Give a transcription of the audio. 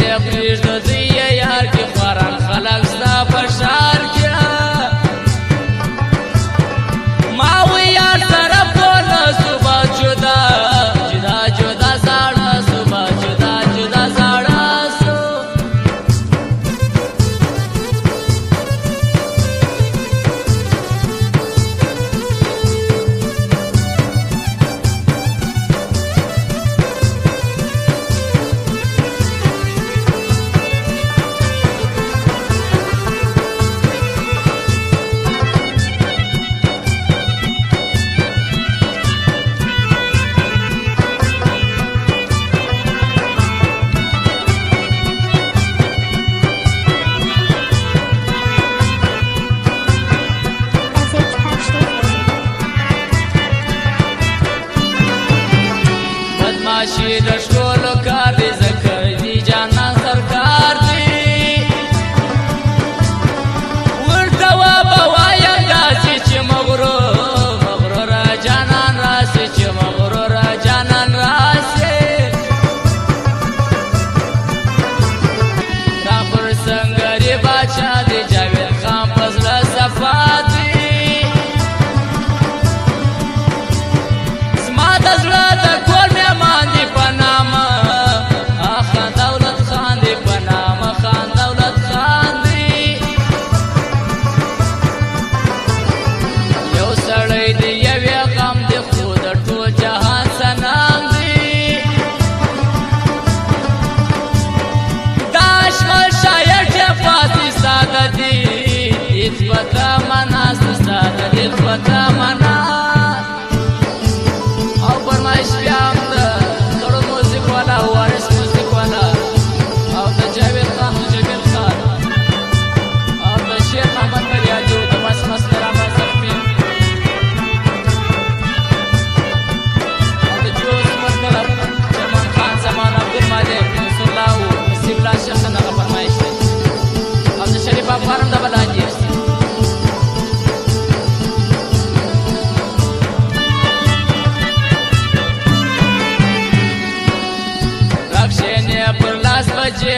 دې پرېږده زوی یې یار کې خواران خلک ستا په ښار کې ما وی یار سره پونه صبح جدا جدا جدا زاړه صبح جدا جدا زاړه سو بدماشي د ټولو کار دی ځکه دی جانان سرکار دی ورته وبه وایم داسې چې مغرور جانان راسي چې مغرور جانان راسي را پر سنګري باچا دی جاوید خان په زړه صفا دی زما د زړه د کور مهمان دی په نامه خان دولت خان دی په نامه خان دولت خان دی یو سړی دی یوې غم دی خو د ټول جهان سنام دی دا اشغال شاید پاتې ساده دی هېڅ به ته مناست ساده دی به ته مناست او فرمایش بیا هم د زړو موزیک والا وارث موزیک والا او د جاوید خان جمیل خان او د شیخ احمد مریادي او د مس رحمه زخمي او د جوز مرکلب جرمان خان زمان عبدالمالک نصر الله او نصیب الله شیخ دغه فرمایش دی او د شریف افغان هم د بلانجي پر لاس بجې